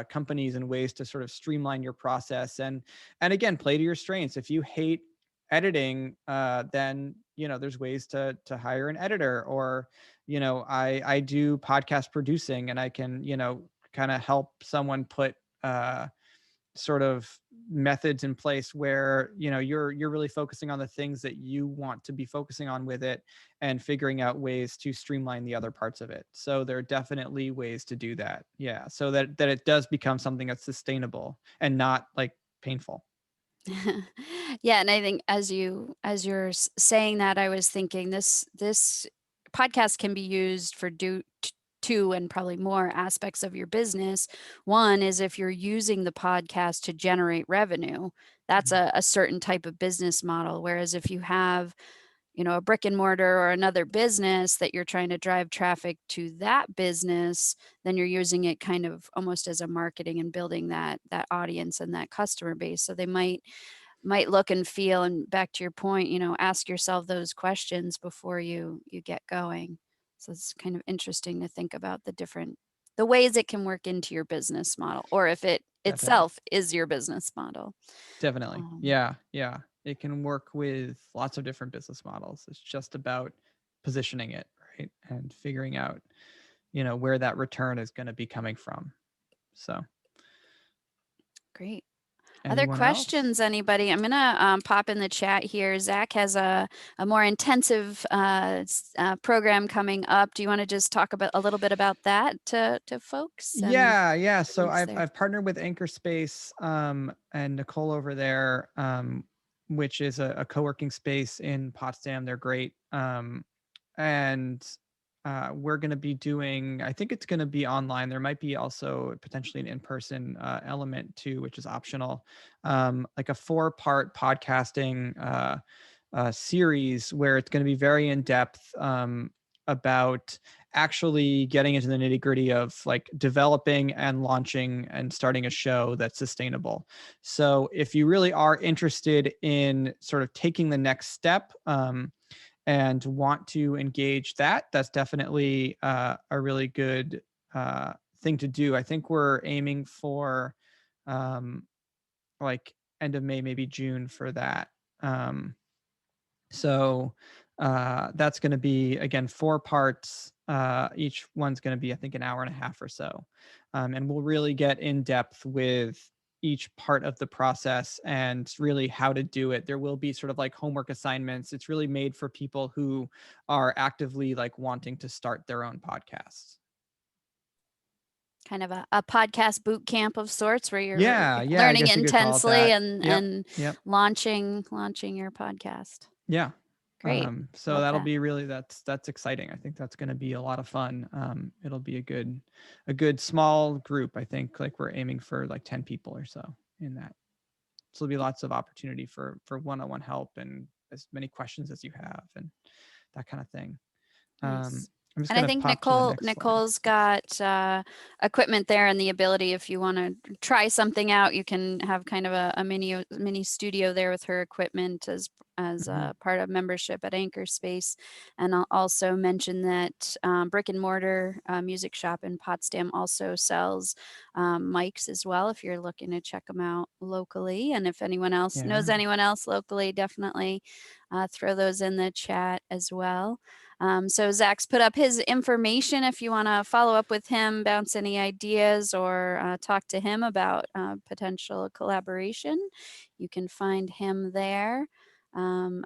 companies and ways to sort of streamline your process and again, play to your strengths. If you hate editing, then there's ways to hire an editor, or I do podcast producing, and I can kind of help someone put sort of methods in place where you're really focusing on the things that you want to be focusing on with it, and figuring out ways to streamline the other parts of it. So there are definitely ways to do that, yeah, so that it does become something that's sustainable and not like painful. Yeah, and I think as you're saying that, I was thinking this podcast can be used for two and probably more aspects of your business. One is if you're using the podcast to generate revenue, that's Mhm. a certain type of business model. Whereas if you have, a brick and mortar or another business that you're trying to drive traffic to that business, then you're using it kind of almost as a marketing and building that audience and that customer base. So they might look and feel, and back to your point, ask yourself those questions before you get going. So it's kind of interesting to think about the ways it can work into your business model, or if it Definitely. itself is your business model. Definitely. Um, Yeah, yeah. It can work with lots of different business models. It's just about positioning it, right? And figuring out, where that return is going to be coming from. So, Great. Other anyone else? questions, anybody? I'm gonna pop in the chat here. Zach has a more intensive program coming up. Do you want to just talk about a little bit about that to folks and Yeah, yeah. So links I've there? I've partnered with Anchor Space and Nicole over there, which is a co-working space in Potsdam. They're great. And we're going to be doing, I think it's going to be online. There might be also potentially an in-person element too, which is optional. Like a 4-part podcasting series where it's going to be very in depth about actually getting into the nitty gritty of like developing and launching and starting a show that's sustainable. So if you really are interested in sort of taking the next step, and want to engage that's definitely a really good thing to do. I think we're aiming for um, like end of May, maybe June for that. Um, so that's going to be, again, 4 parts. Each one's going to be, I think, an hour and a half or so. And we'll really get in depth with each part of the process and really how to do it. There will be sort of like homework assignments. It's really made for people who are actively like wanting to start their own podcasts. Kind of a podcast boot camp of sorts where you're Yeah, yeah, I learning guess you could call it intensely that. and Yep, yep. launching your podcast. Yeah. Great. So Love that'll that. be really that's exciting. I think that's going to be a lot of fun. It'll be a good small group. I think like we're aiming for like 10 people or so in that. So there'll be lots of opportunity for one-on-one help and as many questions as you have and that kind of thing. Nice. I'm just And I going to think pop to the next slide. Nicole's got equipment there and the ability, if you want to try something out, you can have kind of a mini studio there with her equipment as Mhm. a part of membership at Anchor Space. And I'll also mention that Brick and Mortar Music Shop in Potsdam also sells mics as well, if you're looking to check them out locally. And if anyone else knows Yeah. anyone else locally, definitely throw those in the chat as well. So Zach's put up his information if you want to follow up with him, bounce any ideas, or talk to him about potential collaboration. You can find him there.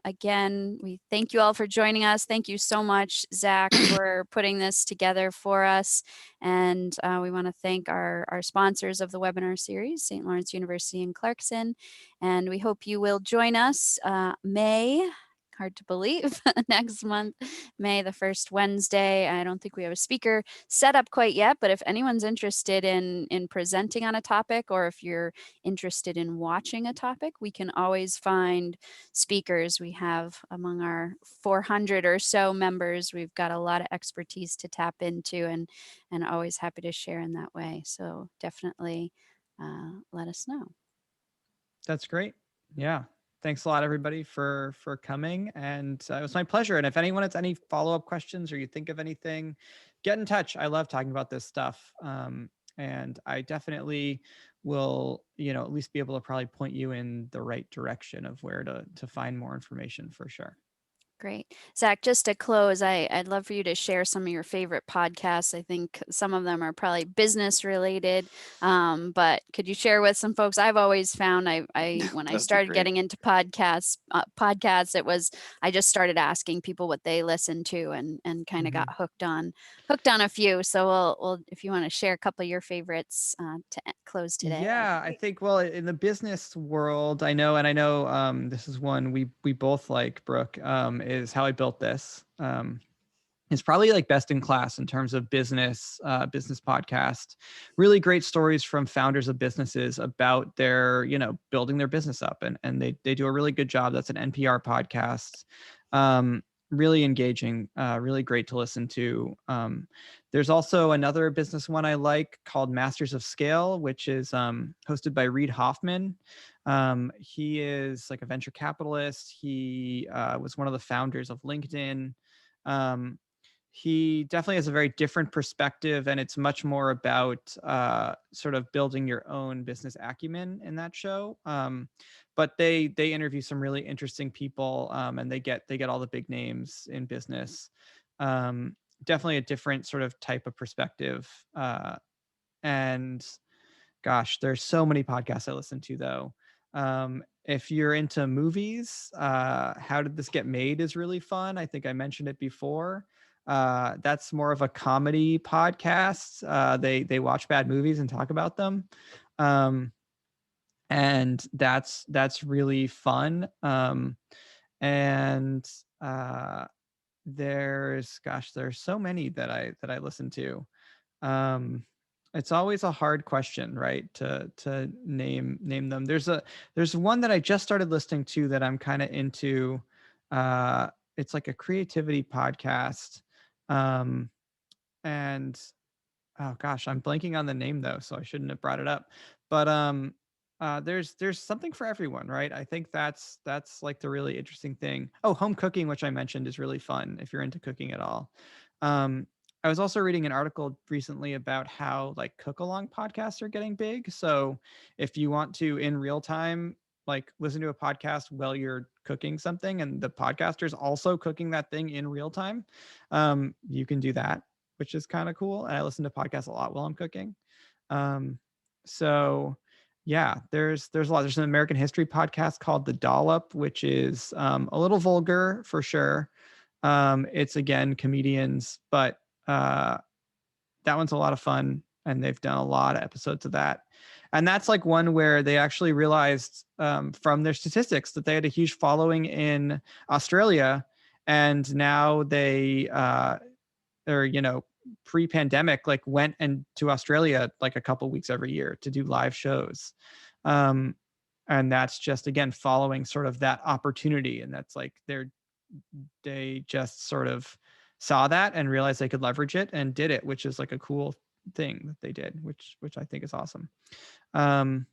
Again, we thank you all for joining us. Thank you so much, Zach, for putting this together for us. And we want to thank our sponsors of the webinar series, St. Lawrence University and Clarkson. And we hope you will join us May hard to believe, next month, May, the first Wednesday. I don't think we have a speaker set up quite yet, but if anyone's interested in presenting on a topic, or if you're interested in watching a topic, we can always find speakers. We have, among our 400 or so members, we've got a lot of expertise to tap into, and always happy to share in that way. So definitely let us know. That's great. Yeah. Thanks a lot, everybody, for coming, and it was my pleasure. And if anyone has any follow up questions or you think of anything, get in touch. I love talking about this stuff, and I definitely will, at least be able to probably point you in the right direction of where to find more information for sure. Great. Zac, just to close, I'd love for you to share some of your favorite podcasts. I think some of them are probably business related, but could you share with some folks? I've always found when I That'd be started great. getting into podcasts, I just started asking people what they listen to, and kind of Mhm. got hooked on a few. So we'll if you want to share a couple of your favorites to close today, that'd be Yeah, I great. think, well, in the business world, I know this is one we both like, Brooke, is How I Built This. It's probably like best in class in terms of business podcast. Really great stories from founders of businesses about their, building their business up, and they do a really good job. That's an NPR podcast. Really engaging, really great to listen to. There's also another business one I like called Masters of Scale, which is hosted by Reid Hoffman. He is like a venture capitalist. He was one of the founders of LinkedIn. Um, he definitely has a very different perspective, and it's much more about sort of building your own business acumen in that show. But they interview some really interesting people, and they get all the big names in business. Definitely a different sort of type of perspective. And gosh, there's so many podcasts I listen to, though. If you're into movies, How Did This Get Made is really fun. I think I mentioned it before. That's more of a comedy podcast. They watch bad movies and talk about them, and that's really fun. And there's so many that I listen to. um it's always a hard question, right, to name them. There's one that I just started listening to that I'm kind of into. It's like a creativity podcast. Um and oh gosh, I'm blanking on the name though, so I shouldn't have brought it up. But there's something for everyone, right? I think that's like the really interesting thing. Oh, home cooking, which I mentioned, is really fun if you're into cooking at all. Um, I was also reading an article recently about how like cook along podcasts are getting big. So if you want to in real time like listen to a podcast while you're cooking something and the podcaster's also cooking that thing in real time, you can do that, which is kind of cool. And I listen to podcasts a lot while I'm cooking. Um, so yeah, there's a lot. There's an American history podcast called The Dollop, which is a little vulgar for sure. It's again comedians, but that one's a lot of fun, and they've done a lot of episodes of that. And that's like one where they actually realized from their statistics that they had a huge following in Australia, and now they or pre-pandemic like went and to Australia like a couple weeks every year to do live shows. um and that's just again following sort of that opportunity, and that's like they just sort of saw that and realized they could leverage it and did it, which is like a cool thing that they did, which I think is awesome. um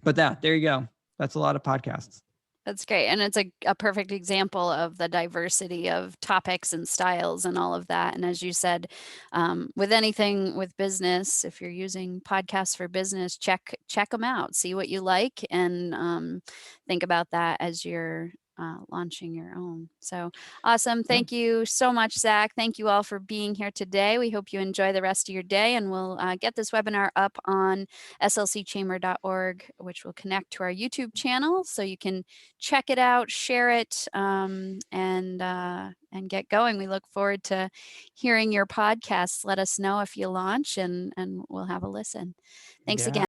but there you go. That's a lot of podcasts. That's great. And it's a perfect example of the diversity of topics and styles and all of that. And as you said, with anything with business, if you're using podcasts for business, check them out, see what you like, and think about that as you're launching your own. So awesome. Yeah. Thank you so much, Zac. Thank you all for being here today. We hope you enjoy the rest of your day, and we'll get this webinar up on slcchamber.org, which will connect to our YouTube channel. So you can check it out, share it, and get going. We look forward to hearing your podcasts. Let us know if you launch, and we'll have a listen. Thanks Yeah. again.